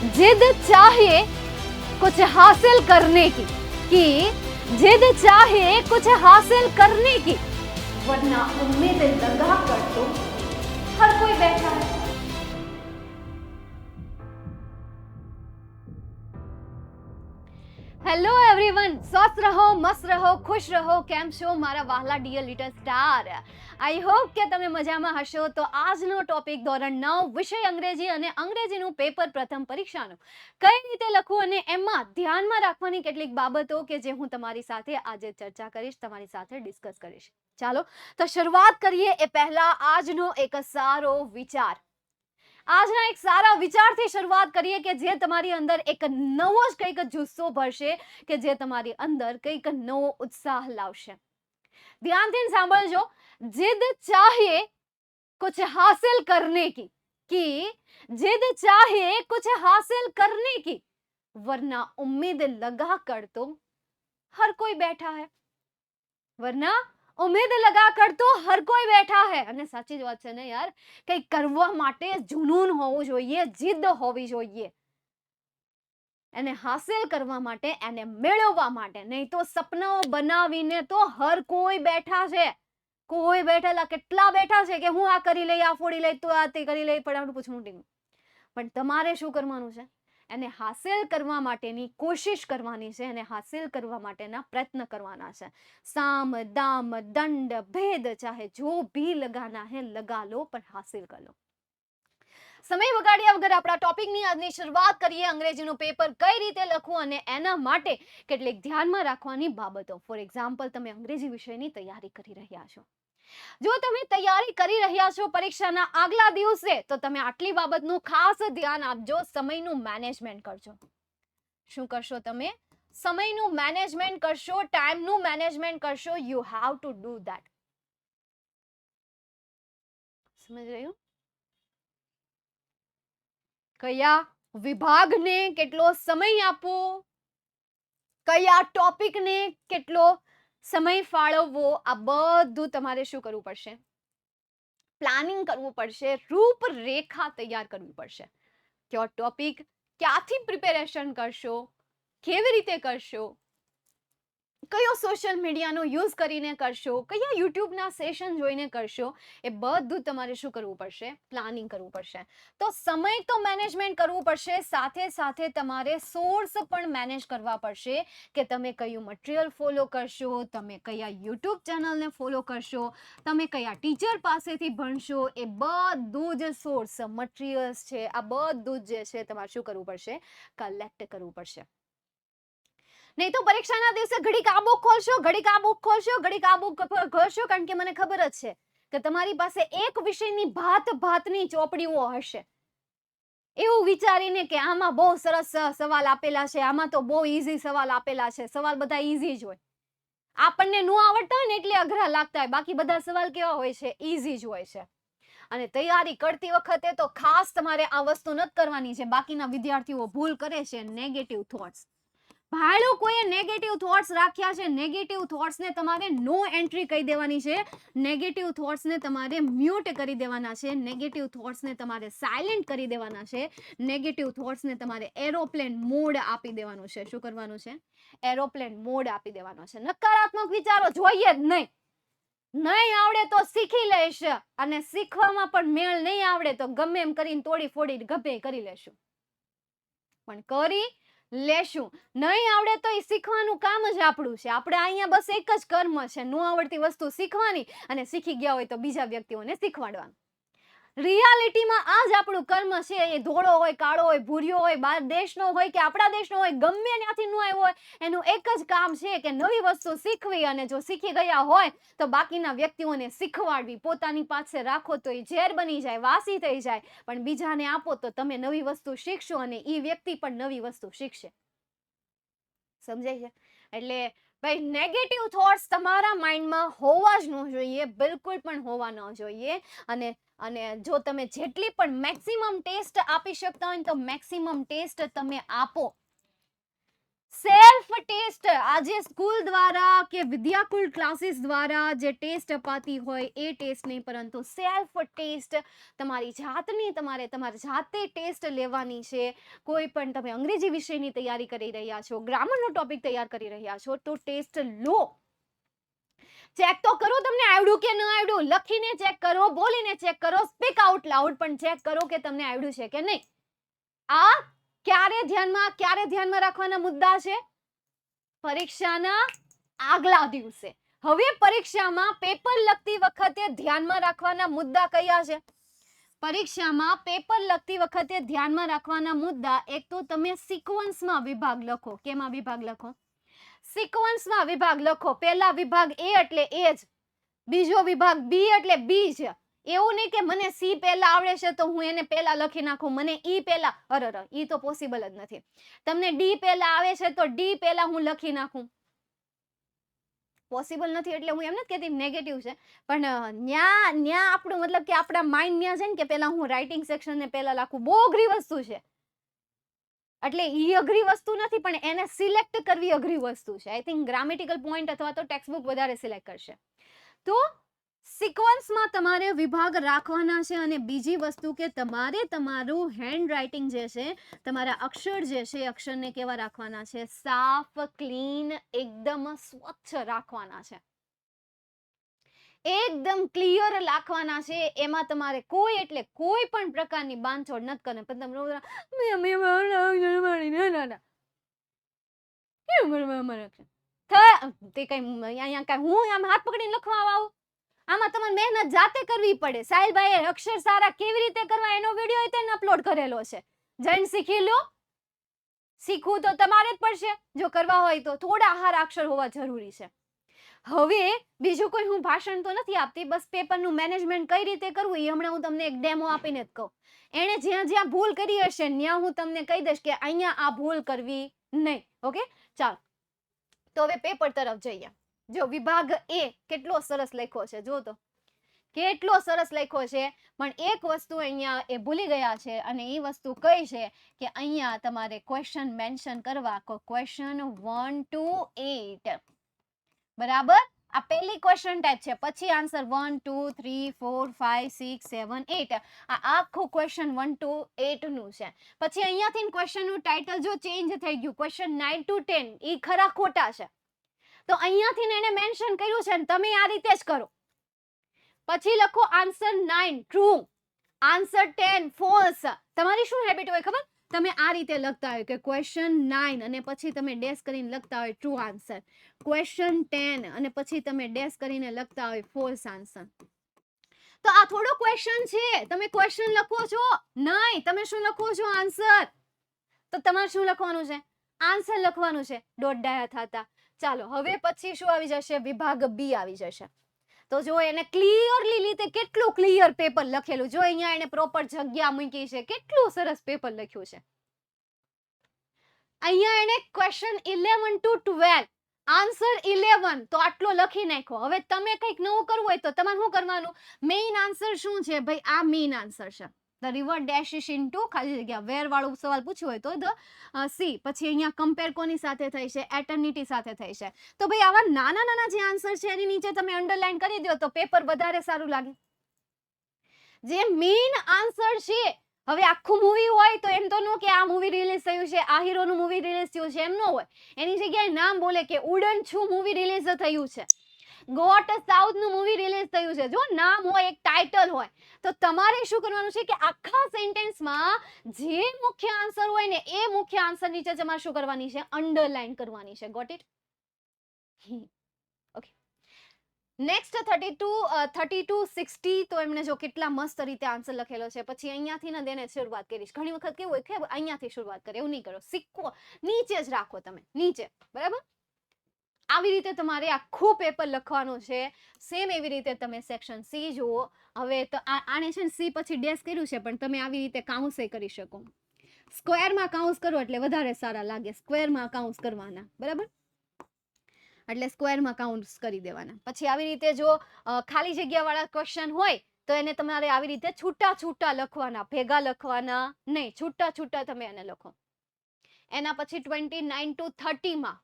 जिद चाहिए कुछ हासिल करने की, कि जिद चाहिए कुछ हासिल करने की, वरना उम्मीद लगा कर तो हर कोई बैठा है। હેલો એવરીવન, સ્વસ્થ રહો, મસ્ત રહો, ખુશ રહો. કેમ છો મારા વહાલા dear little star? I hope કે તમે મજામાં હશો. તો આજનો ટોપિક ધોરણ 9 વિષય અંગ્રેજી અને અંગ્રેજીનું પેપર પ્રથમ પરીક્ષાનું કઈ રીતે લખવું અને એમાં ધ્યાનમાં રાખવાની કેટલીક બાબતો કે જે હું તમારી સાથે આજે ચર્ચા કરીશ, તમારી સાથે ડિસ્કસ કરીશ. ચાલો તો શરૂઆત કરીએ એ પહેલા આજનો એક સારો વિચાર. આજના એક સારા વિચારથી શરૂઆત કરીએ કે જે તમારી અંદર એક નવો જ કંઈક જુસ્સો ભરશે, કે જે તમારી અંદર કંઈક નવો ઉત્સાહ લાવશે. ધ્યાનથી સાંભળજો. जिद चाहिए कुछ हासिल करने की, कि जिद चाहिए कुछ हासिल करने की, वरना उम्मीद लगा कर तो हर कोई बैठा है. वरना ઉમ્મીદ લગા કર તો હર કોઈ બેઠા હે. અને સાચી જ વાત છે ને યાર, કંઈક કરવા માટે જુનૂન હોવું જોઈએ, જીદ હોવી જોઈએ, એને હાસિલ કરવા માટે, એને મેળવવા માટે. નહીં તો સપનાઓ બનાવીને તો હર કોઈ બેઠા છે. કોઈ બેઠેલા કેટલા બેઠા છે કે હું આ કરી લઈ, આ ફોડી લઈ, તો આ તે કરી લઈ, પણ આપણું પૂછવું નહીં. પણ તમારે શું કરવાનું છે? એને હાસિલ કરવા માટેની કોશિશ કરવાની છે, એને હાસિલ કરવા માટેના પ્રયત્ન કરવાના છે. સામ દામ દંડ ભેદ ચાહે જો ભી લગાના હે લગા લો, પણ હાસિલ કર લો. સમય વગાડ્યા વગર આપણા ટોપિકની આજની શરૂઆત કરીએ. અંગ્રેજીનું પેપર કઈ રીતે લખવું અને એના માટે કેટલીક ધ્યાનમાં રાખવાની બાબતો. ફોર એક્ઝામ્પલ, તમે અંગ્રેજી વિષયની તૈયારી કરી રહ્યા છો. જો તમે તૈયારી કરી રહ્યા છો પરીક્ષાના આગલા દિવસે, તો તમે આટલી બાબતનું ખાસ ધ્યાન આપજો. સમયનું મેનેજમેન્ટ કરજો. શું કરશો તમે? સમયનું મેનેજમેન્ટ કરશો, ટાઈમનું મેનેજમેન્ટ કરશો. You have to do that. સમજ રહ્યું? કયા વિભાગને કેટલો સમય આપવો, કયા ટોપિકને કેટલો સમય ફાળવવો, આ બધું તમારે શું કરવું પડશે? પ્લાનિંગ કરવું પડશે, રૂપરેખા તૈયાર કરવી પડશે. કયો ટોપિક ક્યાંથી પ્રિપેરેશન કરશો, કેવી રીતે કરશો, કયો સોશિયલ મીડિયાનો યુઝ કરીને કરશો, કયા યુટ્યુબના સેશન જોઈને કરશો, એ બધું તમારે શું કરવું પડશે? પ્લાનિંગ કરવું પડશે. તો સમય તો મેનેજમેન્ટ કરવું પડશે, સાથે સાથે તમારે સોર્સ પણ મેનેજ કરવા પડશે, કે તમે કયું મટીરિયલ ફોલો કરશો, તમે કયા યુટ્યુબ ચેનલને ફોલો કરશો, તમે કયા ટીચર પાસેથી ભણશો. એ બધું જ સોર્સ મટીરિયલ્સ છે, આ બધું જ જે છે તમારે શું કરવું પડશે? કલેક્ટ કરવું પડશે. નહીં તો પરીક્ષાના દિવસે ઘડીક આ બુક ખોલશો, ઘડીક આ બુક ખોલશો, ઘડીક આ બુક ખોલશો, કારણ કે મને ખબર જ છે કે તમારી પાસે એક વિષયની ભાતની ચોપડીઓ હશે, એવું વિચારીને કે આમાં બહુ સરસ સવાલ આપેલા છે, આમાં તો બહુ ઈઝી સવાલ આપેલા છે. સવાલ બધા ઈઝી જ હોય. આપણને ન આવડતા હોય ને એટલે અઘરા લાગતા હોય, બાકી બધા સવાલ કેવા હોય છે? ઈઝી જ હોય છે. અને તૈયારી કરતી વખતે તો ખાસ તમારે આ વસ્તુ નથી કરવાની છે. બાકીના વિદ્યાર્થીઓ ભૂલ કરે છે, નેગેટિવ થોટ્સ. ભાડું કોઈએ નેગેટિવ થોટ્સ રાખ્યા છે, નેગેટિવ થોટ્સને તમારે નો એન્ટ્રી કહી દેવાની છે, નેગેટિવ થોટ્સને તમારે મ્યુટ કરી દેવાના છે, નેગેટિવ થોટ્સને તમારે સાયલેન્ટ કરી દેવાના છે, નેગેટિવ થોટ્સને તમારે એરોપ્લેન મોડ આપી દેવાનું છે. શું કરવાનું છે? એરોપ્લેન મોડ આપી દેવાનો છે. નકારાત્મક વિચારો જોઈએ જ નહીં. નહીં આવડે તો શીખી લઈશ, અને શીખવામાં પણ મેળ નહીં આવડે તો ગમે એમ કરીને તોડી ફોડી ગમે કરી લેશું, પણ કરી લેશું. નહીં આવડે તો એ શીખવાનું કામ જ આપણું છે. આપણે અહીંયા બસ એક જ કર્મ છે, ન આવડતી વસ્તુ શીખવાની, અને શીખી ગયા હોય તો બીજા વ્યક્તિઓને શીખવાડવાનું. રિયાલિટીમાં આ જ આપણું કર્મ છે. એ ધોળો હોય, કાળો હોય, ભૂર્યો હોય, બહાર દેશનો હોય કે આપણા દેશનો હોય, ગમે ત્યાંથી ન આવ્યો હોય, એનું એક જ કામ છે કે નવી વસ્તુ શીખવી, અને જો શીખી ગયા હોય તો બાકીના વ્યક્તિઓને શીખવાડવી. પોતાની પાસે રાખો તો એ ઝેર બની જાય, વાસી થઈ જાય, પણ બીજાને આપો તો તમે નવી વસ્તુ શીખશો, અને એ વ્યક્તિ પણ નવી વસ્તુ શીખશે. સમજાય છે? એટલે ભાઈ, નેગેટિવ થોટ્સ તમારા માઇન્ડમાં હોવા જ ન જોઈએ, બિલકુલ પણ હોવા ન જોઈએ. અને જો તમે જેટલી પણ મેક્સિમમ ટેસ્ટ આપી શકતા હોય તો મેક્સિમમ ટેસ્ટ તમે આપો. સેલ્ફ ટેસ્ટ આજે સ્કૂલ દ્વારા કે વિદ્યાકુલ ક્લાસીસ દ્વારા જે ટેસ્ટ અપાતી હોય એ ટેસ્ટ નહીં, પરંતુ સેલ્ફ ટેસ્ટ તમારી જાતની તમારે તમારી જાતે ટેસ્ટ લેવાની છે. કોઈ પણ તમે અંગ્રેજી વિષયની તૈયારી કરી રહ્યા છો, ગ્રામરનો ટોપિક તૈયાર કરી રહ્યા છો, તો ટેસ્ટ લો. ચેક તો કરો તમને આવડ્યું કે ન આવડ્યું, લખીને ચેક કરો, બોલીને ચેક કરો, સ્પીક આઉટ લાઉડ પણ ચેક કરો કે તમને આવડ્યું છે કે નહીં. આ ક્યારે ધ્યાનમાં રાખવાના મુદ્દા છે? પરીક્ષાના આગલા દિવસે. હવે પરીક્ષામાં પેપર લખતી વખતે ધ્યાનમાં રાખવાના મુદ્દા કયા છે? પરીક્ષામાં પેપર લખતી વખતે ધ્યાનમાં રાખવાના મુદ્દા, એક તો તમે સિક્વન્સમાં વિભાગ લખો. કેમાં વિભાગ લખો? સિક્વન્સમાં વિભાગ લખો. પહેલા વિભાગ એ એટલે એ જ, બીજો વિભાગ બી એટલે બી જ. એવું નહીં કે મને સી પહેલા આવડે છે તો હું એને પહેલા લખી નાખું, મને ઈ પહેલા, અરે ઈ તો પોસિબલ જ નથી. તમને ડી પહેલા આવે છે તો ડી પહેલા હું લખી નાખું, પોસિબલ નથી. એટલે હું એમ નથી કહેતી નેગેટિવ છે, પણ ન્યા આપણું મતલબ કે આપણા માઇન્ડ ન્યા છે ને કે પહેલા હું રાઇટિંગ સેક્શન ને પહેલા લખું, બહુ અઘરી વસ્તુ છે. એટલે ઈ અઘરી વસ્તુ નથી, પણ એને સિલેક્ટ કરવી અઘરી વસ્તુ છે. આઈ થિંક ગ્રામેટિકલ પોઈન્ટ અથવા તો ટેક્સ્ટબુક વધારે સિલેક્ટ કરશે. તો સિક્વન્સમાં તમારે વિભાગ રાખવાના છે. અને બીજી વસ્તુ કે તમારે તમારું હેન્ડ રાઇટિંગ જે છે, તમારા અક્ષર જે છે, અક્ષરને કેવા રાખવાના છે? સાફ, ક્લીન, એકદમ સ્વચ્છ રાખવાના છે, એકદમ ક્લિયર રાખવાના છે. એમાં તમારે કોઈ એટલે કોઈ પણ પ્રકારની બાંધછોડ નથી કરવાની. પણ તે કઈ અહીંયા કઈ હું આમ હાથ પકડીને લખવા આવું? આમાં તમારે મહેનત જાતે કરવી પડે. સાહિલભાઈએ અક્ષર સારા કેવી રીતે કરવા એનો વિડીયો તેને અપલોડ કરેલો છે, જઈને શીખી લો. શીખવું તો તમારે જ પડશે. જો કરવા હોય તો થોડા હારા અક્ષર હોવા જરૂરી છે. હવે બીજું કોઈ હું ભાષણ તો નથી આપતી, બસ પેપરનું મેનેજમેન્ટ કઈ રીતે કરવું એ હમણાં હું તમને એક ડેમો આપીને જ કહું. એણે જ્યાં જ્યાં ભૂલ કરી હશે ત્યાં હું તમને કહી દઈશ કે અહીંયા આ ભૂલ કરવી નહીં. ઓકે, ચાલો તો હવે પેપર તરફ જઈએ. જો વિભાગ એ કેટલો સરસ લખ્યો છે, જો તો કેટલો સરસ લખ્યો છે. પણ એક વસ્તુ અહીંયા એ ભૂલી ગયા છે, અને એ વસ્તુ કઈ છે કે અહીંયા તમારે ક્વેશ્ચન મેન્શન કરવા. ક્વેશ્ચન 1 to 8, બરાબર. આ પહેલી ક્વેશ્ચન ટાઈપ છે, પછી આન્સર 1 2 3 4 5 6 7 8. આ આખું ક્વેશ્ચન 1 to 8 નું છે. પછી અહીંયાથી ક્વેશ્ચન નું ટાઇટલ જો ચેન્જ થઈ ગયું, ક્વેશ્ચન 9 to 10, એ ખરા ખોટા છે. તો અહીંયાથી એને મેન્શન કર્યું છે, તમે આ રીતે જ કરો. પછી લખો આન્સર 9 ટ્રુ, આન્સર 10 ફોલ્સ. તમારી શું હેબિટ હોય ખબર? તમે આ રીતે લખતા હોય કે ક્વેશ્ચન 9 અને પછી તમે ડેશ કરીને લખતા હોય ટ્રુ આન્સર, ક્વેશ્ચન 10 અને પછી તમે ડેશ કરીને લખતા હોય ફોલ્સ આન્સર. તો આ થોડો ક્વેશ્ચન છે, તમે ક્વેશ્ચન લખો છો નહીં, તમે શું લખો છો? આન્સર. તો તમારે શું લખવાનું છે? આન્સર લખવાનું છે, ડોટ ડાયા થતા. ચાલો હવે પછી શું આવી જશે? વિભાગ બી આવી જશે. તો જો એને ક્લિયરલી રીતે કેટલું ક્લિયર પેપર લખેલું, જો અહીંયા એને પ્રોપર જગ્યા મૂકી છે, કેટલું સરસ પેપર લખ્યું છે. અહીંયા એને ક્વેશ્ચન 11 to 12, આન્સર 11, તો આટલો લખી નાખ્યો. હવે તમે કંઈક નવું કરવું હોય તો તમારે શું કરવાનું? મેઇન આન્સર શું છે ભાઈ? આ મેઇન આન્સર છે. The river dash is into ખાલી જગ્યા વેર વાળું સવાલ પૂછ્યું હોય તો ધ સી. પછી અહીંયા કમ્પેર કોની સાથે થઈ છે? એટર્નિટી સાથે થઈ છે. તો ભાઈ આવા નાના નાના જે આન્સર છે એની નીચે તમે અંડરલાઈન કરી દો તો પેપર વધારે સારું લાગે. જે મેઇન આન્સર છે, હવે આખું મૂવી હોય તો એમ તો નો કે આ મૂવી રિલીઝ થયું છે, આ હીરોનું મૂવી રિલીઝ થયું છે, એમ નો હોય. એની જગ્યાએ નામ બોલે કે ઉડન છું મૂવી રિલીઝ થયું છે, ગોટ સાઉથ નું મૂવી રિલીઝ થયું છે. જો નામ હોય, એક ટાઇટલ હોય, તો તમારે શું કરવાનું છે કે આખા સેન્ટેન્સમાં જે મુખ્ય આન્સર હોય ને એ મુખ્ય આન્સર નીચે તમારે શું કરવાની છે? અંડરલાઈન કરવાની છે. Got it? Okay, next 32 60. તો એમને જો કેટલા મસ્ત રીતે આન્સર લખેલો છે. પછી અહીંયાથી ને તેને શરૂઆત કરીશ. ઘણી વખત કેવું હોય કે અહીંયાથી શરૂઆત કરે, એવું નહીં કરો. સિક્કો નીચે જ રાખો તમે, નીચે, બરાબર. આવી રીતે તમારે આખું પેપર લખવાનું છે. સેમ એવી રીતે તમે સેક્શન સી જુઓ. હવે તો આને છે ને સી પછી ડેશ કર્યું છે, પણ તમે આવી રીતે કાઉન્સ કરી શકો. સ્ક્વેરમાં કાઉન્સ કરો એટલે વધારે સારા લાગે. સ્ક્વેરમાં કાઉન્સ કરવાના, બરાબર. એટલે સ્ક્વેરમાં કાઉન્ટ્સ કરી દેવાના. પછી આવી રીતે જો ખાલી જગ્યા વાળા ક્વેશ્ચન હોય તો એને તમારે આવી રીતે છૂટા છૂટા લખવાના, ભેગા લખવાના નહીં, છૂટા છૂટા તમે એને લખો. એના પછી 29 to 30 માં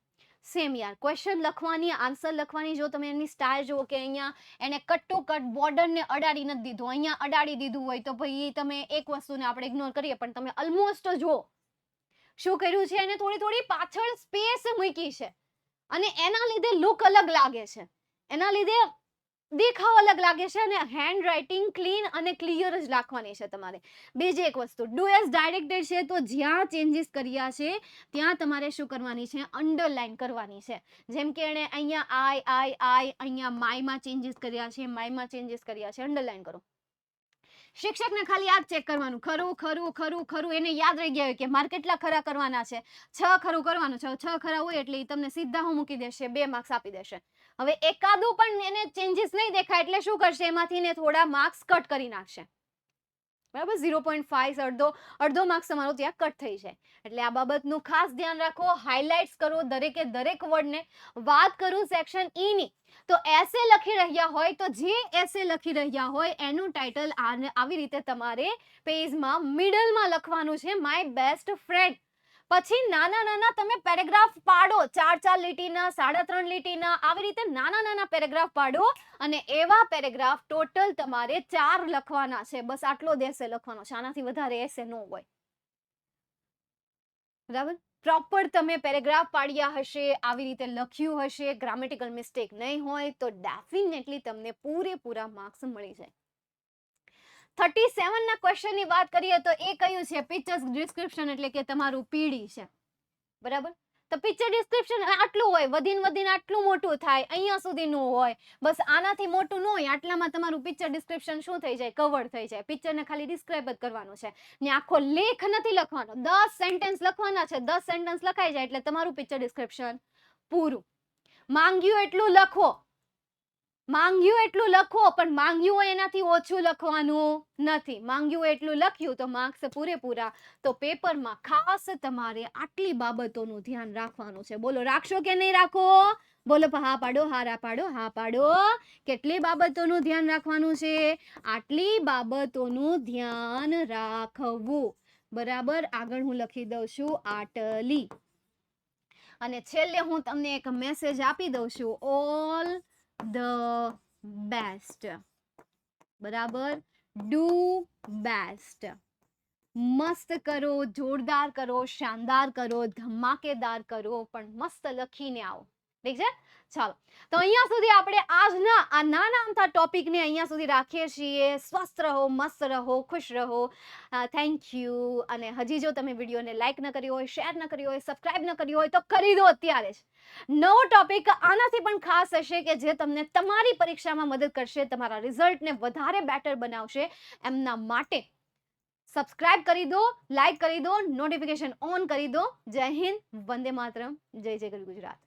સેમ યાર ક્વેશ્ચન લખવાની, આન્સર લખવાની. જો તમે એની સ્ટાઇલ જુઓ કે અહીંયા એને કટ્ટો કટ બોર્ડરને અડાડી નથી દીધું, અહીંયા અડાડી દીધું હોય તો ભાઈ તમે એક વસ્તુને આપણે ઇગ્નોર કરીએ, પણ તમે ઓલમોસ્ટ જુઓ શું કર્યું છે, એને થોડી થોડી પાછળ સ્પેસ મૂકી છે અને એના લીધે લુક અલગ લાગે છે, એના લીધે દેખાવ અલગ લાગે છે અને હેન્ડ રાઇટિંગ ક્લીન અને ક્લિયર જ રાખવાની છે તમારે. બીજી એક વસ્તુ, ડુ એઝ ડાયરેક્ટેડ છે તો જ્યાં ચેન્જીસ કર્યા છે ત્યાં તમારે શું કરવાની છે, અંડરલાઈન કરવાની છે. જેમ કે એણે અહીંયા આઈ અહીંયા માયમાં ચેન્જીસ કર્યા છે, માયમાં ચેન્જીસ કર્યા છે, અંડરલાઈન કરો. શિક્ષકને ખાલી યાદ ચેક કરવાનું, ખરું ખરું ખરું ખરું, એને યાદ રહી ગયા હોય કે મારે કેટલા ખરા કરવાના છે, 6 ખરું કરવાનું છે. 6 ખરા હોય એટલે ઈ તમને સીધા હું મૂકી દેશે, 2 માર્ક્સ આપી દેશે. હવે એકાદું પણ એને ચેન્જીસ નહીં દેખાય એટલે શું કરશે, એમાંથી ને થોડા માર્ક્સ કટ કરી નાખશે, બરાબર. 0.5 અડધો માર્ક્સ તમારો ત્યાં કટ થઈ જાય. એટલે આ બાબતનું ખાસ ધ્યાન રાખો, હાઇલાઇટ્સ કરો દરેકે દરેક વર્ડને. વાત કરું સેક્શન ઈ ની, તો એસે લખી રહ્યા હોય તો જે એસે લખી રહ્યા હોય એનું ટાઇટલ આવી રીતે તમારે પેજમાં મિડલમાં લખવાનું છે, માય બેસ્ટ ફ્રેન્ડ. પછી નાના નાના તમે પેરેગ્રાફ પાડો, 4 લીટીના, 3.5 લીટીના, આવી રીતે નાના નાના પેરેગ્રાફ પાડો અને એવા પેરેગ્રાફ ટોટલ તમારે 4 લખવાના છે. બસ આટલો જ એસે લખવાનો છે, આનાથી વધારે એસે ન હોય, બરાબર. પ્રોપર તમે પેરેગ્રાફ પાડ્યા હશે, આવી રીતે લખ્યું હશે, ગ્રામેટિકલ મિસ્ટેક નહીં હોય તો ડેફિનેટલી તમને પૂરેપૂરા માર્ક્સ મળી જાય. 37 ના ક્વેશ્ચનની વાત કરીએ તો એ કયું છે, પિક્ચર્સ ડિસ્ક્રિપ્શન, એટલે કે તમારું પીડી છે, બરાબર. તો પિક્ચર ડિસ્ક્રિપ્શન આટલું હોય, વધીને આટલું મોટું થાય, અહીંયા સુધીનું હોય, બસ આનાથી મોટું ન હોય, આટલામાં તમારું પિક્ચર ડિસ્ક્રિપ્શન શું થઈ જાય, કવર થઈ જાય. પિક્ચરને ખાલી ડિસ્ક્રાઇબ જ કરવાનું છે ને આખો લેખ નથી લખવાનો, 10 સેન્ટેન્સ લખવાના છે. 10 સેન્ટેન્સ લખાઈ જાય એટલે તમારું પિક્ચર ડિસ્ક્રિપ્શન પૂરું. માંગ્યું એટલું લખો, માંગ્યું એટલું લખો, પણ માંગ્યું હોય એનાથી ઓછું લખવાનું નથી. માંગ્યું એટલું લખ્યું તો માર્ક્સ પૂરેપૂરા. તો પેપરમાં ખાસ તમારે આટલી બાબતોનું ધ્યાન રાખવાનું છે. બોલો, રાખશો કે નહીં રાખો? બોલો, હા પાડો, હા પાડો, હા પાડો. કેટલી બાબતોનું ધ્યાન રાખવાનું છે? આટલી બાબતોનું ધ્યાન રાખવું, બરાબર. આગળ હું લખી દઉં છું આટલી, અને છેલ્લે હું તમને એક મેસેજ આપી દઉં છું, ઓલ the best, બરાબર. Do best. મસ્ત કરો, જોરદાર કરો, શાનદાર કરો, ધમાકેદાર કરો, પણ મસ્ત લખીને આવો, ઠીક છે? ચાલો, તો અહીંયા સુધી આપણે આજના આ નાના અમથા ટોપિકને અહીંયા સુધી રાખીએ છીએ. સ્વસ્થ રહો, મસ્ત રહો, ખુશ રહો. Thank you. અને હજી જો તમે વિડીયોને લાઈક ન કર્યો હોય, શેર ન કર્યો હોય, સબસ્ક્રાઇબ ન કર્યો હોય તો કરી દો અત્યારે જ. નવો ટોપિક આનાથી પણ ખાસ હશે કે જે તમને તમારી પરીક્ષામાં મદદ કરશે, તમારા રિઝલ્ટને વધારે બેટર બનાવશે. એમના માટે સબસ્ક્રાઇબ કરી દો, લાઈક કરી દો, નોટિફિકેશન ઓન કરી દો. જય હિન્દ, વંદે માતરમ, જય જય ગરવી ગુજરાત.